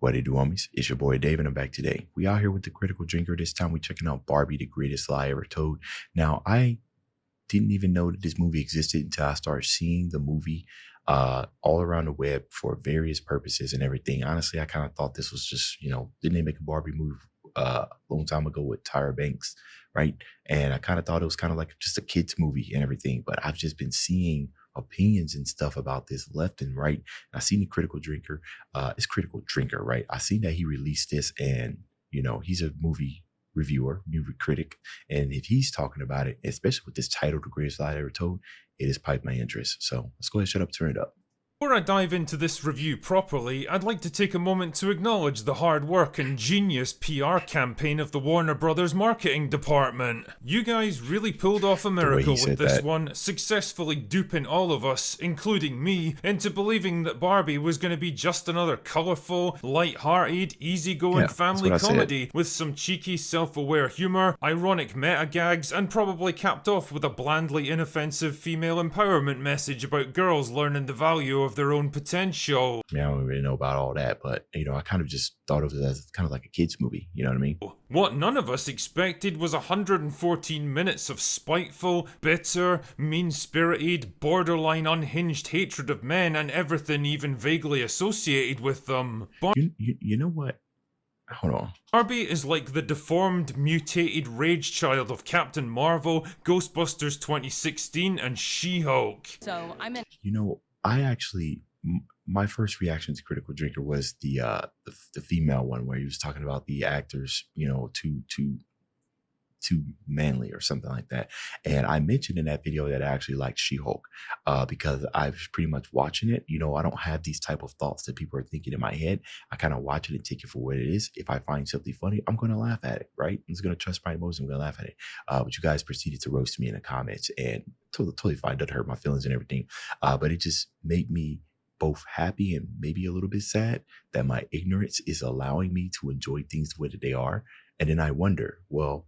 What it do, homies? It's your boy Dave, and I'm back today. We out here with the Critical Drinker. This time we checking out Barbie, the greatest lie ever told. Now, I didn't even know that this movie existed until I started seeing the movie all around the web for various purposes and everything. Honestly, I kind of thought this was just, didn't they make a Barbie movie a long time ago with Tyra Banks, right? And I kind of thought it was kind of like just a kid's movie and everything, but I've just been seeing opinions and stuff about this left and right. And I seen the Critical Drinker, it's Critical Drinker, right? I seen that he released this, and he's a movie reviewer, movie critic, and if he's talking about it, especially with this title, The Greatest Lie Ever Told, it has piqued my interest. So let's go ahead, shut up, turn it up. Before I dive into this review properly, I'd like to take a moment to acknowledge the hard work and genius PR campaign of the Warner Brothers marketing department. You guys really pulled off a miracle with this one, successfully duping all of us, including me, into believing that Barbie was going to be just another colourful, light-hearted, easygoing family comedy with some cheeky, self-aware humour, ironic meta-gags, and probably capped off with a blandly inoffensive female empowerment message about girls learning the value of their own potential. I don't really know about all that, but I kind of just thought of it as kind of like a kid's movie, you know what I mean? What none of us expected was 114 minutes of spiteful, bitter, mean-spirited, borderline unhinged hatred of men and everything even vaguely associated with them. You know what? Hold on. Barbie is like the deformed, mutated rage child of Captain Marvel, Ghostbusters 2016, and She-Hulk. So I'm in. I actually, my first reaction to Critical Drinker was the female one where he was talking about the actors, too manly or something like that. And I mentioned in that video that I actually liked She-Hulk because I was pretty much watching it. I don't have these type of thoughts that people are thinking in my head. I kind of watch it and take it for what it is. If I find something funny, I'm going to laugh at it, right? I'm just going to trust my emotions. I'm going to laugh at it. But you guys proceeded to roast me in the comments, and totally fine. Doesn't hurt my feelings and everything. But it just made me both happy and maybe a little bit sad that my ignorance is allowing me to enjoy things the way that they are. And then I wonder, well,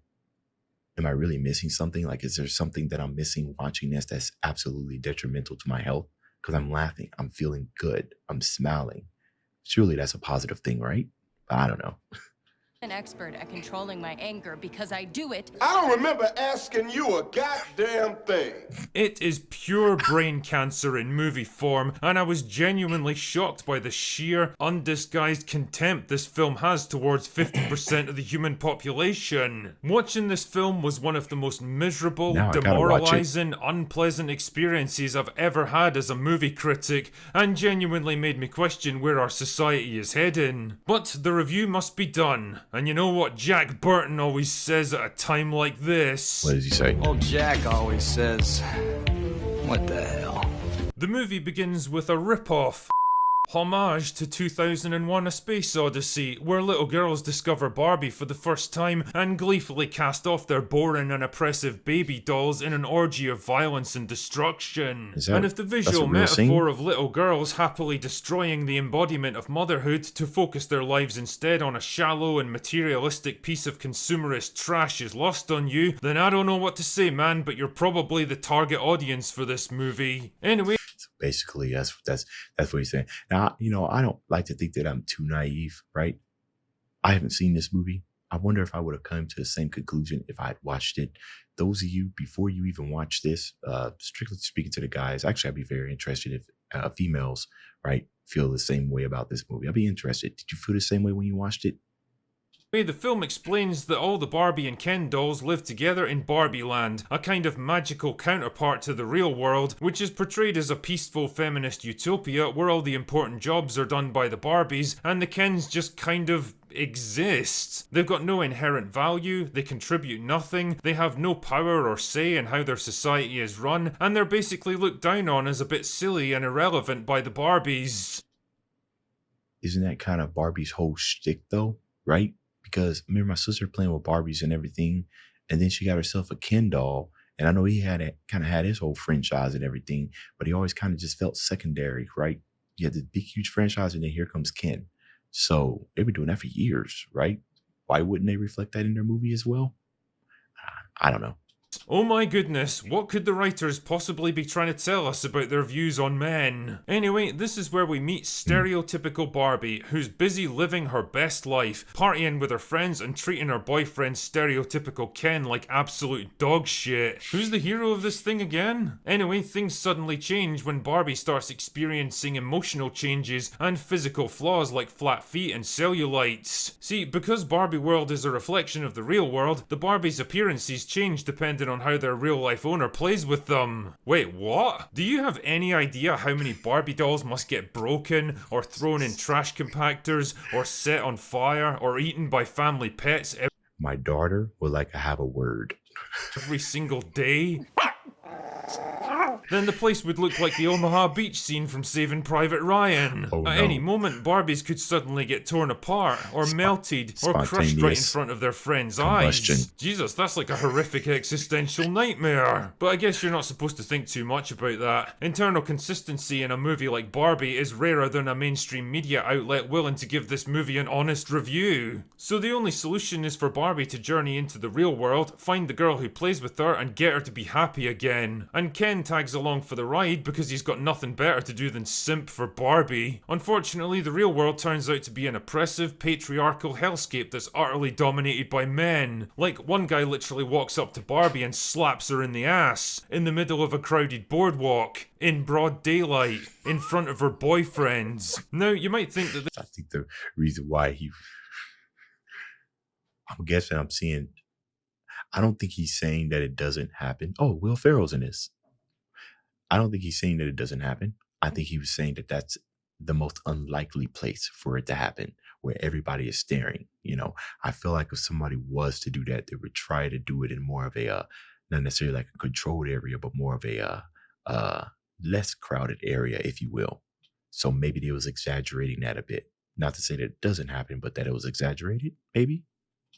am I really missing something? Like, is there something that I'm missing watching this that's absolutely detrimental to my health? Because I'm laughing, I'm feeling good, I'm smiling. Surely that's a positive thing, right? But I don't know. An expert at controlling my anger because I do it. I don't remember asking you a goddamn thing. It is pure brain cancer in movie form, and I was genuinely shocked by the sheer, undisguised contempt this film has towards 50% of the human population. Watching this film was one of the most miserable, demoralizing, unpleasant experiences I've ever had as a movie critic, and genuinely made me question where our society is heading. But the review must be done. And you know what Jack Burton always says at a time like this? What does he say? Old Jack always says, what the hell? The movie begins with a rip-off homage to 2001: A Space Odyssey, where little girls discover Barbie for the first time and gleefully cast off their boring and oppressive baby dolls in an orgy of violence and destruction. And if the visual metaphor of little girls happily destroying the embodiment of motherhood to focus their lives instead on a shallow and materialistic piece of consumerist trash is lost on you, then I don't know what to say, man, but you're probably the target audience for this movie. Anyway. Basically, that's what he's saying. Now, I don't like to think that I'm too naive, right? I haven't seen this movie. I wonder if I would have come to the same conclusion if I had watched it. Those of you, before you even watch this, strictly speaking to the guys, actually, I'd be very interested if females, right, feel the same way about this movie. I'd be interested. Did you feel the same way when you watched it? The film explains that all the Barbie and Ken dolls live together in Barbie Land, a kind of magical counterpart to the real world, which is portrayed as a peaceful feminist utopia where all the important jobs are done by the Barbies, and the Kens just kind of exist. They've got no inherent value, they contribute nothing, they have no power or say in how their society is run, and they're basically looked down on as a bit silly and irrelevant by the Barbies. Isn't that kind of Barbie's whole shtick though, right? Because I remember my sister playing with Barbies and everything, and then she got herself a Ken doll, and I know he had his whole franchise and everything, but he always kind of just felt secondary, right? You had this big, huge franchise, and then here comes Ken. So they've been doing that for years, right? Why wouldn't they reflect that in their movie as well? I don't know. Oh my goodness, what could the writers possibly be trying to tell us about their views on men? Anyway, this is where we meet stereotypical Barbie, who's busy living her best life, partying with her friends and treating her boyfriend stereotypical Ken like absolute dog shit. Who's the hero of this thing again? Anyway, things suddenly change when Barbie starts experiencing emotional changes and physical flaws like flat feet and cellulites. See, because Barbie world is a reflection of the real world, the Barbie's appearances change depending on how their real life owner plays with them. Wait, what? Do you have any idea how many Barbie dolls must get broken, or thrown in trash compactors, or set on fire, or eaten by family pets My daughter would like to have a word. every single day? Then the place would look like the Omaha Beach scene from Saving Private Ryan. Oh, At no. any moment, Barbies could suddenly get torn apart, or melted, or crushed right in Spontaneous front of their friends' combustion. eyes. Jesus, that's like a horrific existential nightmare. But I guess you're not supposed to think too much about that. Internal consistency in a movie like Barbie is rarer than a mainstream media outlet willing to give this movie an honest review. So the only solution is for Barbie to journey into the real world, find the girl who plays with her, and get her to be happy again. And Ken tags along for the ride because he's got nothing better to do than simp for Barbie. Unfortunately, the real world turns out to be an oppressive, patriarchal hellscape that's utterly dominated by men. Like, one guy literally walks up to Barbie and slaps her in the ass, in the middle of a crowded boardwalk, in broad daylight, in front of her boyfriends. Now, you might think that I think the reason why I'm guessing I'm seeing, I don't think he's saying that it doesn't happen. Oh, Will Ferrell's in this. I don't think he's saying that it doesn't happen. I think he was saying that that's the most unlikely place for it to happen, where everybody is staring. You know, I feel like if somebody was to do that, they would try to do it in more of a, not necessarily like a controlled area, but more of a less crowded area, if you will. So maybe they was exaggerating that a bit. Not to say that it doesn't happen, but that it was exaggerated, maybe.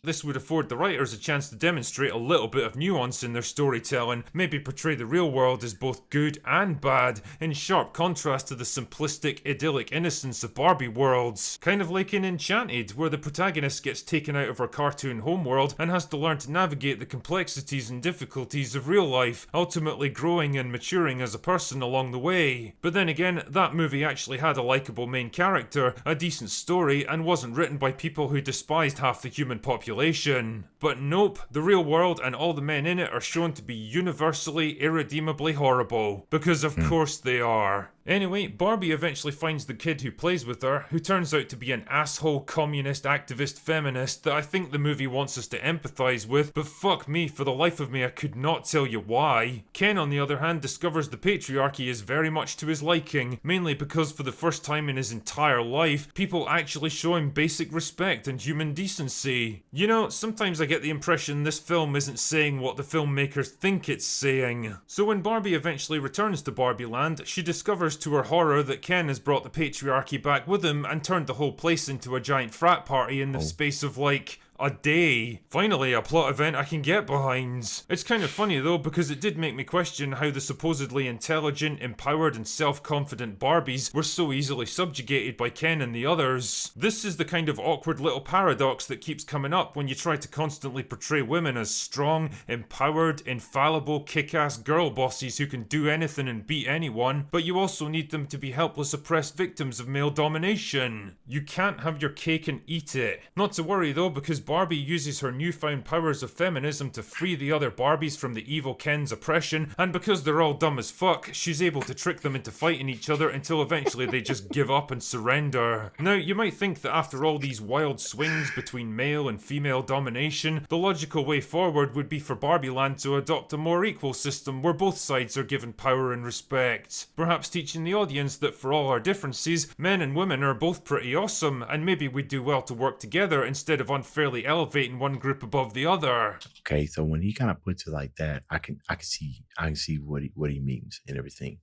this would afford the writers a chance to demonstrate a little bit of nuance in their storytelling, maybe portray the real world as both good and bad, in sharp contrast to the simplistic, idyllic innocence of Barbie worlds. Kind of like in Enchanted, where the protagonist gets taken out of her cartoon homeworld and has to learn to navigate the complexities and difficulties of real life, ultimately growing and maturing as a person along the way. But then again, that movie actually had a likeable main character, a decent story, and wasn't written by people who despised half the human population. But nope, the real world and all the men in it are shown to be universally, irredeemably horrible. Because of course they are. Anyway, Barbie eventually finds the kid who plays with her, who turns out to be an asshole communist activist feminist that I think the movie wants us to empathise with, but fuck me, for the life of me I could not tell you why. Ken, on the other hand, discovers the patriarchy is very much to his liking, mainly because for the first time in his entire life, people actually show him basic respect and human decency. You know, sometimes I get the impression this film isn't saying what the filmmakers think it's saying. So when Barbie eventually returns to Barbie Land, she discovers to her horror that Ken has brought the patriarchy back with him and turned the whole place into a giant frat party in the space of like a day. Finally, a plot event I can get behind. It's kind of funny though, because it did make me question how the supposedly intelligent, empowered and self-confident Barbies were so easily subjugated by Ken and the others. This is the kind of awkward little paradox that keeps coming up when you try to constantly portray women as strong, empowered, infallible, kick-ass girl bosses who can do anything and beat anyone, but you also need them to be helpless oppressed victims of male domination. You can't have your cake and eat it. Not to worry though, because Barbie uses her newfound powers of feminism to free the other Barbies from the evil Ken's oppression, and because they're all dumb as fuck, she's able to trick them into fighting each other until eventually they just give up and surrender. Now, you might think that after all these wild swings between male and female domination, the logical way forward would be for Barbie Land to adopt a more equal system where both sides are given power and respect. Perhaps teaching the audience that for all our differences, men and women are both pretty awesome, and maybe we'd do well to work together instead of unfairly elevating one group above the other. Okay, so when he kind of puts it like that, I can see what he means and everything,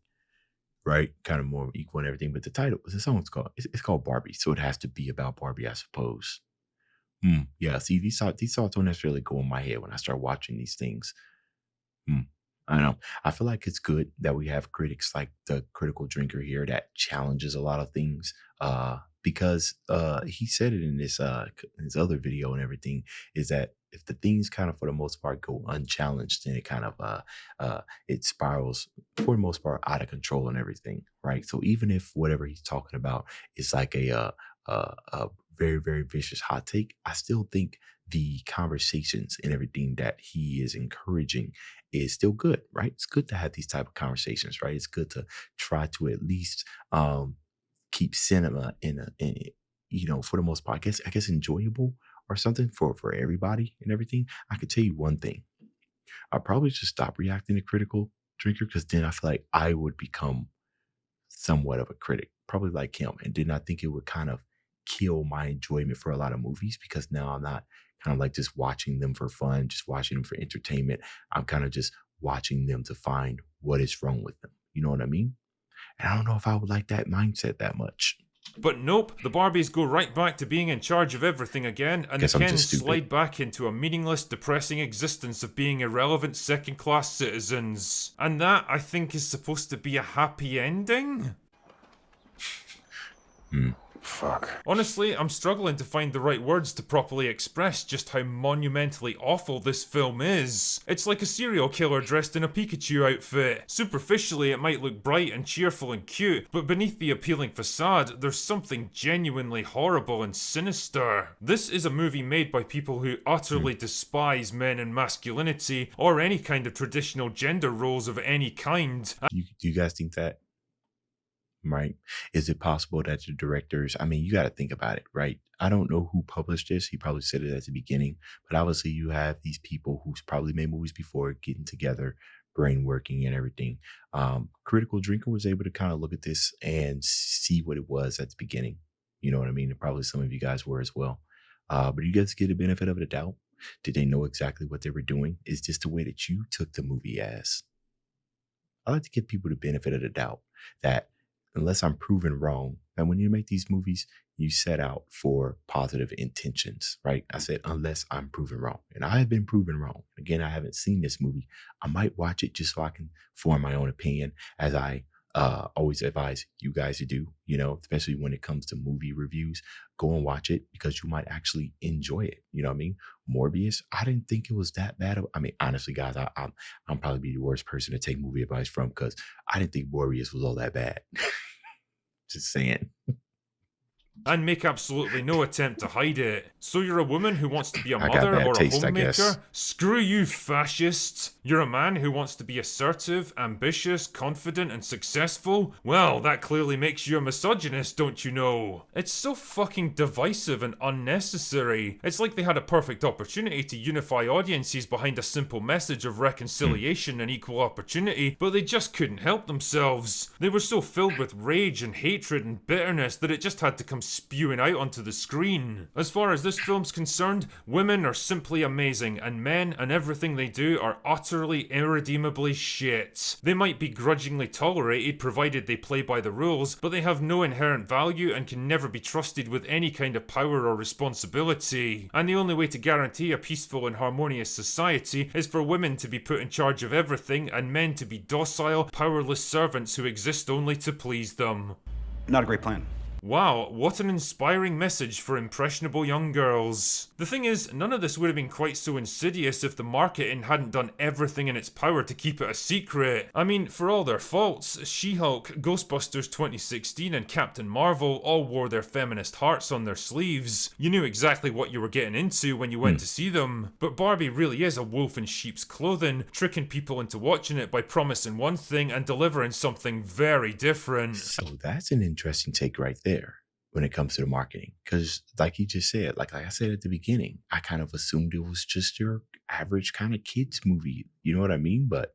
right? Kind of more equal and everything. But the title, the song's called it's called Barbie, so it has to be about Barbie, I suppose. Yeah. See, these thoughts don't necessarily go in my head when I start watching these things. I know. I feel like it's good that we have critics like the Critical Drinker here that challenges a lot of things because he said it in his other video and everything, is that if the things kind of for the most part go unchallenged, then it kind of it spirals for the most part out of control and everything, right? So even if whatever he's talking about is like a very very vicious hot take, I still think the conversations and everything that he is encouraging is still good, right? It's good to have these type of conversations, right? It's good to try to at least keep cinema for the most part, I guess enjoyable or something for everybody and everything. I could tell you one thing. I probably should stop reacting to critical drinker, because then I feel like I would become somewhat of a critic, probably like him. And then I think it would kind of kill my enjoyment for a lot of movies, because now I'm not kind of like just watching them for fun, just watching them for entertainment. I'm kind of just watching them to find what is wrong with them. You know what I mean? And I don't know if I would like that mindset that much. But nope, the Barbies go right back to being in charge of everything again, and the Guess I'm Kens just stupid. slide back into a meaningless, depressing existence of being irrelevant second-class citizens. And that, I think, is supposed to be a happy ending? Fuck. Honestly, I'm struggling to find the right words to properly express just how monumentally awful this film is. It's like a serial killer dressed in a Pikachu outfit. Superficially, it might look bright and cheerful and cute, but beneath the appealing facade, there's something genuinely horrible and sinister. This is a movie made by people who utterly despise men and masculinity, or any kind of traditional gender roles of any kind. Do you guys think that? Right? Is it possible that the directors, I mean, you got to think about it, right? I don't know who published this. He probably said it at the beginning, but obviously you have these people who's probably made movies before getting together, brain working and everything. Critical Drinker was able to kind of look at this and see what it was at the beginning. You know what I mean? And probably some of you guys were as well. But you guys get the benefit of the doubt. Did they know exactly what they were doing? Is this the way that you took the movie as? I like to give people the benefit of the doubt that unless I'm proven wrong, and when you make these movies, you set out for positive intentions, right? I said, unless I'm proven wrong. And I have been proven wrong. Again, I haven't seen this movie. I might watch it just so I can form my own opinion, as I always advise you guys to do, especially when it comes to movie reviews. Go and watch it because you might actually enjoy it. You know what I mean? Morbius, I didn't think it was that bad. I mean, honestly, guys, I'm probably be the worst person to take movie advice from, because I didn't think Morbius was all that bad. Just saying. And make absolutely no attempt to hide it. So you're a woman who wants to be a I got mother bad or a taste, I guess. homemaker? Screw you, fascist. You're a man who wants to be assertive, ambitious, confident, and successful? Well, that clearly makes you a misogynist, don't you know? It's so fucking divisive and unnecessary. It's like they had a perfect opportunity to unify audiences behind a simple message of reconciliation and equal opportunity, but they just couldn't help themselves. They were so filled with rage and hatred and bitterness that it just had to come spewing out onto the screen. As far as this film's concerned, women are simply amazing, and men and everything they do are utterly irredeemably shit. They might be grudgingly tolerated provided they play by the rules, but they have no inherent value and can never be trusted with any kind of power or responsibility. And the only way to guarantee a peaceful and harmonious society is for women to be put in charge of everything and men to be docile, powerless servants who exist only to please them. Not a great plan. Wow, what an inspiring message for impressionable young girls. The thing is, none of this would have been quite so insidious if the marketing hadn't done everything in its power to keep it a secret. I mean, for all their faults, She-Hulk, Ghostbusters 2016 and Captain Marvel all wore their feminist hearts on their sleeves. You knew exactly what you were getting into when you went to see them. But Barbie really is a wolf in sheep's clothing, tricking people into watching it by promising one thing and delivering something very different. So that's an interesting take right there when it comes to the marketing, because like you just said, like I said at the beginning, I kind of assumed it was just your average kind of kids movie, you know what I mean? But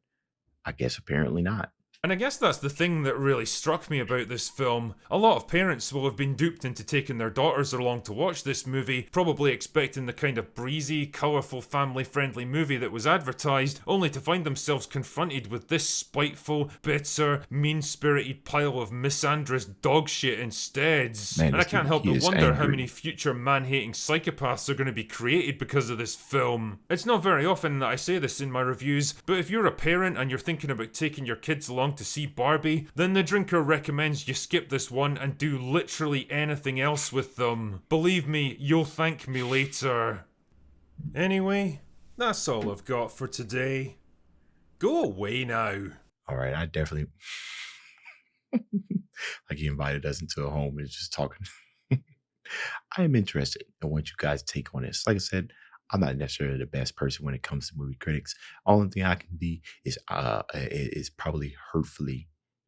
I guess apparently not. And I guess that's the thing that really struck me about this film. A lot of parents will have been duped into taking their daughters along to watch this movie, probably expecting the kind of breezy, colourful, family-friendly movie that was advertised, only to find themselves confronted with this spiteful, bitter, mean-spirited pile of misandrous dog shit instead. Man, and I can't help but is wonder how angry. many future man-hating psychopaths are going to be created because of this film. It's not very often that I say this in my reviews, but if you're a parent and you're thinking about taking your kids along along to see Barbie, then the drinker recommends you skip this one and do literally anything else with them. Believe me, you'll thank me later. Anyway, that's all I've got for today. Go away now. All right, I definitely like he invited us into a home and just talking. I am interested in what you guys take on this. Like I said, I'm not necessarily the best person when it comes to movie critics. Only thing I can be is probably hurtfully,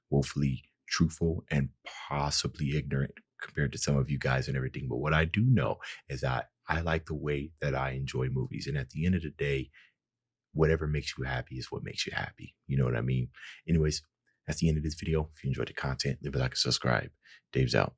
woefully truthful, and possibly ignorant compared to some of you guys and everything. But what I do know is that I like the way that I enjoy movies. And at the end of the day, whatever makes you happy is what makes you happy. You know what I mean? Anyways, that's the end of this video. If you enjoyed the content, leave a like and subscribe. Dave's out.